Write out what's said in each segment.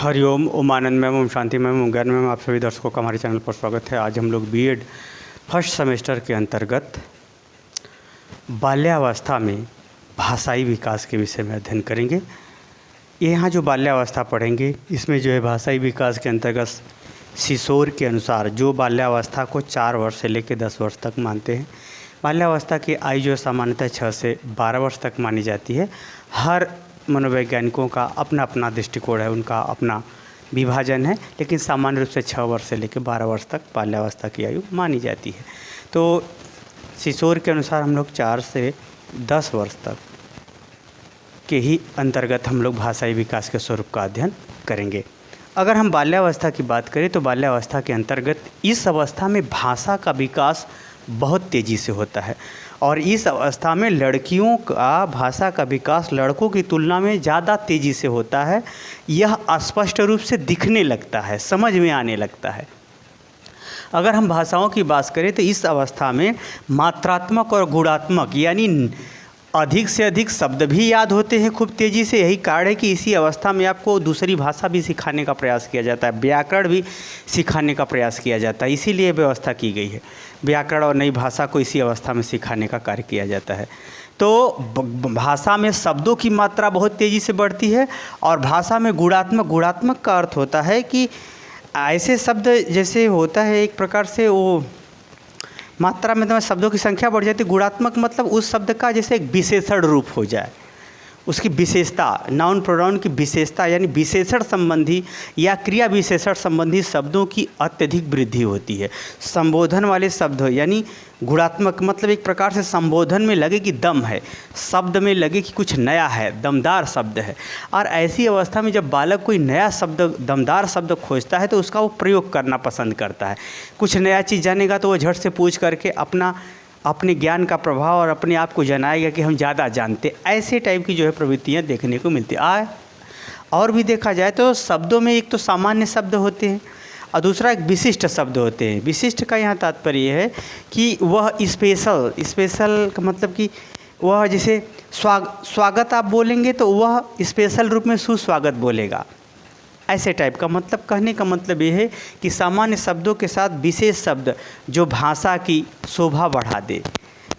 हरिओम, ओम आनंद ma'am, Om Shanti ma'am, ओम ज्ञान ma'am, आप सभी दर्शकों का हमारे चैनल पर स्वागत है। आज हम लोग बीएड फर्स्ट सेमेस्टर के अंतर्गत बाल्यावस्था में भाषाई विकास के विषय में अध्ययन करेंगे। यहाँ जो बाल्यावस्था पढ़ेंगे इसमें जो है भाषाई विकास के अंतर्गत सिसोर के अनुसार जो बाल्यावस्था को 4 वर्ष से लेकर 10 वर्ष तक मानते हैं। बाल्यावस्था की आयु जो सामान्यतः 6 से 12 वर्ष तक मानी जाती है। हर मनोवैज्ञानिकों का अपना अपना दृष्टिकोण है, उनका अपना विभाजन है, लेकिन सामान्य रूप से 6 वर्ष से लेकर 12 वर्ष तक बाल्यावस्था की आयु मानी जाती है। तो सिसोर के अनुसार हम लोग 4 से 10 वर्ष तक के ही अंतर्गत हम लोग भाषाई विकास के स्वरूप का अध्ययन करेंगे। अगर हम बाल्यावस्था की बात करें तो बाल्यावस्था के अंतर्गत इस अवस्था में भाषा का विकास बहुत तेज़ी से होता है और इस अवस्था में लड़कियों का भाषा का विकास लड़कों की तुलना में ज़्यादा तेज़ी से होता है। यह स्पष्ट रूप से दिखने लगता है, समझ में आने लगता है। अगर हम भाषाओं की बात करें तो इस अवस्था में मात्रात्मक और गुणात्मक यानी अधिक से अधिक शब्द भी याद होते हैं खूब तेज़ी से। यही कारण है कि इसी अवस्था में आपको दूसरी भाषा भी सिखाने का प्रयास किया जाता है, व्याकरण भी सिखाने का प्रयास किया जाता है। इसीलिए व्यवस्था की गई है, व्याकरण और नई भाषा को इसी अवस्था में सिखाने का कार्य किया जाता है। तो भाषा में शब्दों की मात्रा बहुत तेज़ी से बढ़ती है और भाषा में गुणात्मक का अर्थ होता है कि ऐसे शब्द जैसे होता है एक प्रकार से वो मात्रा में तो शब्दों की संख्या बढ़ जाती है। गुणात्मक मतलब उस शब्द का जैसे एक विशेषण रूप हो जाए, उसकी विशेषता, नाउन प्रोनाउन की विशेषता यानी विशेषण संबंधी या क्रिया विशेषण संबंधी शब्दों की अत्यधिक वृद्धि होती है। संबोधन वाले शब्द यानी गुणात्मक मतलब एक प्रकार से संबोधन में लगे कि दम है, शब्द में लगे कि कुछ नया है, दमदार शब्द है। और ऐसी अवस्था में जब बालक कोई नया शब्द, दमदार शब्द खोजता है तो उसका वो प्रयोग करना पसंद करता है। कुछ नया चीज़ जानेगा तो वो झट से पूछ करके अपने ज्ञान का प्रभाव और अपने आप को जनाएगा कि हम ज़्यादा जानते। ऐसे टाइप की जो है प्रवृत्तियाँ देखने को मिलती है। और भी देखा जाए तो शब्दों में एक तो सामान्य शब्द होते हैं और दूसरा एक विशिष्ट शब्द होते हैं। विशिष्ट का यहाँ तात्पर्य है कि वह स्पेशल का मतलब कि वह जैसे स्वागत आप बोलेंगे तो वह स्पेशल रूप में सुस्वागत बोलेगा। ऐसे टाइप का मतलब कहने का मतलब ये है कि सामान्य शब्दों के साथ विशेष शब्द जो भाषा की शोभा बढ़ा दे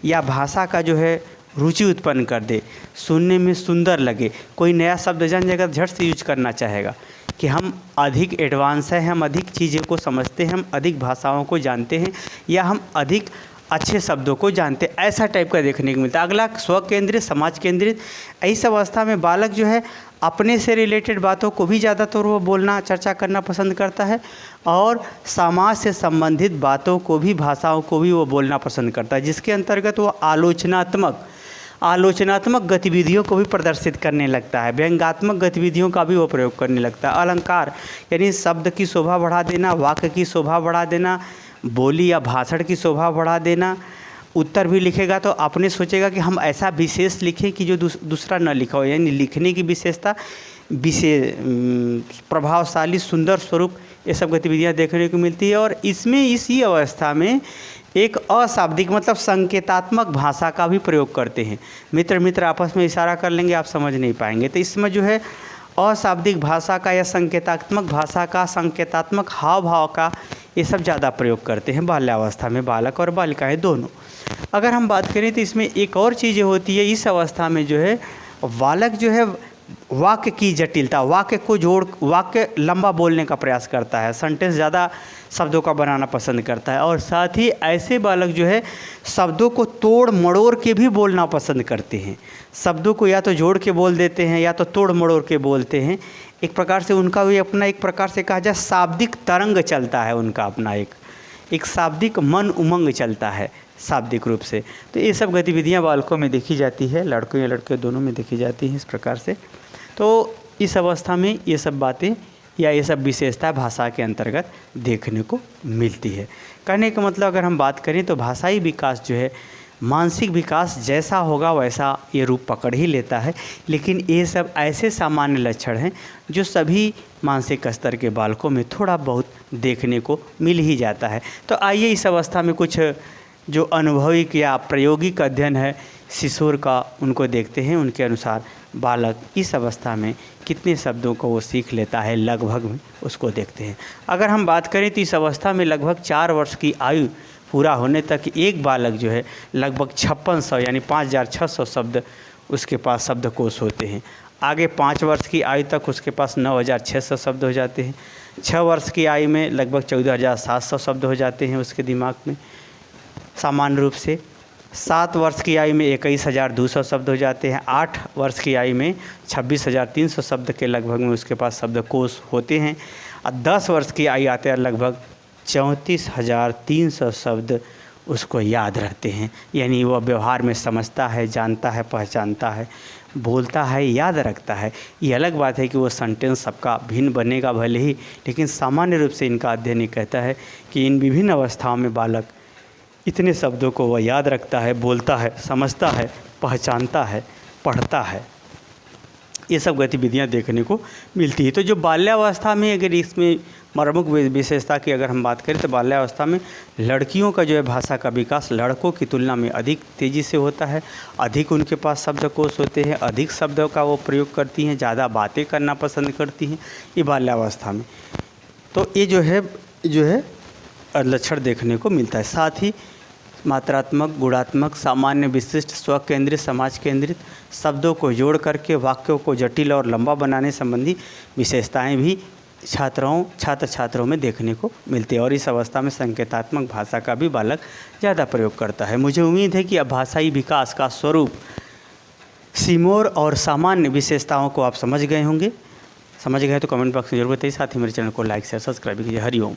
या भाषा का जो है रुचि उत्पन्न कर दे, सुनने में सुंदर लगे। कोई नया शब्द जान जाएगा तो झट से यूज करना चाहेगा कि हम अधिक एडवांस हैं, हम अधिक चीज़ों को समझते हैं, हम अधिक भाषाओं को जानते हैं या हम अधिक अच्छे शब्दों को जानते हैं। ऐसा टाइप का देखने को मिलता है। अगला स्व केंद्रित, समाज केंद्रित। इस अवस्था में बालक जो है अपने से रिलेटेड बातों को भी ज़्यादातर वो बोलना, चर्चा करना पसंद करता है और समाज से संबंधित बातों को भी, भाषाओं को भी वो बोलना पसंद करता है, जिसके अंतर्गत वो आलोचनात्मक गतिविधियों को भी प्रदर्शित करने लगता है, व्यंग्यात्मक गतिविधियों का भी वो प्रयोग करने लगता है। अलंकार यानी शब्द की शोभा बढ़ा देना, वाक्य की शोभा बढ़ा देना, बोली या भाषण की शोभा बढ़ा देना। उत्तर भी लिखेगा तो अपने सोचेगा कि हम ऐसा विशेष लिखें कि जो दूसरा न लिखा हो, यानी लिखने की विशेषता, प्रभावशाली, सुंदर स्वरूप, ये सब गतिविधियाँ देखने को मिलती है। और इसमें इसी अवस्था में एक अशाब्दिक मतलब संकेतात्मक भाषा का भी प्रयोग करते हैं। मित्र आपस में इशारा कर लेंगे, आप समझ नहीं पाएंगे। तो इसमें जो है अशाब्दिक भाषा का या संकेतात्मक भाषा का, संकेतात्मक हाव भाव का, ये सब ज़्यादा प्रयोग करते हैं बाल्यावस्था में बालक और बालिकाएं दोनों। अगर हम बात करें तो इसमें एक और चीज़ होती है। इस अवस्था में जो है बालक जो है वाक्य की जटिलता, वाक्य लंबा बोलने का प्रयास करता है, सेंटेंस ज़्यादा शब्दों का बनाना पसंद करता है। और साथ ही ऐसे बालक जो है शब्दों को तोड़ मड़ोड़ के भी बोलना पसंद करते हैं। शब्दों को या तो जोड़ के बोल देते हैं या तो तोड़ मड़ोड़ के बोलते हैं। एक प्रकार से उनका भी अपना एक प्रकार से कहा जाए शाब्दिक तरंग चलता है, उनका अपना एक शाब्दिक मन उमंग चलता है शाब्दिक रूप से। तो ये सब गतिविधियाँ बालकों में देखी जाती है, लड़कों या लड़के दोनों में देखी जाती हैं इस प्रकार से। तो इस अवस्था में ये सब बातें या ये सब विशेषता भाषा के अंतर्गत देखने को मिलती है। कहने का मतलब अगर हम बात करें तो भाषाई विकास जो है मानसिक विकास जैसा होगा वैसा ये रूप पकड़ ही लेता है, लेकिन ये सब ऐसे सामान्य लक्षण हैं जो सभी मानसिक स्तर के बालकों में थोड़ा बहुत देखने को मिल ही जाता है। तो आइए इस अवस्था में कुछ जो अनुभविक या प्रायोगिक अध्ययन है सिसोर का, उनको देखते हैं। उनके अनुसार बालक इस अवस्था में कितने शब्दों को वो सीख लेता है लगभग में, उसको देखते हैं। अगर हम बात करें तो इस अवस्था में लगभग 4 वर्ष की आयु पूरा होने तक एक बालक जो है लगभग 5600 यानी 5600 शब्द उसके पास शब्दकोश होते हैं। आगे 5 वर्ष की आयु तक उसके पास 9600 शब्द हो जाते हैं। 6 वर्ष की आयु में लगभग 14700 शब्द हो जाते हैं उसके दिमाग में सामान्य रूप से। 7 वर्ष की आयु में 21200 शब्द हो जाते हैं। 8 वर्ष की आयु में 26300 शब्द के लगभग में उसके पास शब्दकोश होते हैं। और 10 वर्ष की आयु आते हैं लगभग 34300 शब्द उसको याद रहते हैं। यानी वह व्यवहार में समझता है, जानता है, पहचानता है, बोलता है, याद रखता है। ये अलग बात है कि वो सेंटेंस सबका भिन्न बनेगा भले ही, लेकिन सामान्य रूप से इनका अध्ययन ये कहता है कि इन विभिन्न अवस्थाओं में बालक इतने शब्दों को वह याद रखता है, बोलता है, समझता है, पहचानता है, पढ़ता है। ये सब गतिविधियाँ देखने को मिलती है। तो जो बाल्यावस्था में अगर इसमें प्रमुख विशेषता की अगर हम बात करें तो बाल्यावस्था में लड़कियों का जो है भाषा का विकास लड़कों की तुलना में अधिक तेज़ी से होता है। अधिक उनके पास शब्दकोश होते हैं, अधिक शब्दों का वो प्रयोग करती हैं, ज़्यादा बातें करना पसंद करती हैं ये बाल्यावस्था में। तो ये जो है लक्षण देखने को मिलता है। साथ ही मात्रात्मक, गुणात्मक, सामान्य, विशिष्ट, स्व केंद्रित, समाज केंद्रित शब्दों को जोड़ करके वाक्यों को जटिल और लंबा बनाने संबंधी विशेषताएं भी छात्र छात्रों में देखने को मिलती है। और इस अवस्था में संकेतात्मक भाषा का भी बालक ज़्यादा प्रयोग करता है। मुझे उम्मीद है कि अब भाषाई विकास का स्वरूप, सिमोर और सामान्य विशेषताओं को आप समझ गए होंगे। समझ गए तो कमेंट बॉक्स में जरूर बताइए। साथ ही मेरे चैनल को लाइक शेयर सब्सक्राइब कीजिए। हरिओम।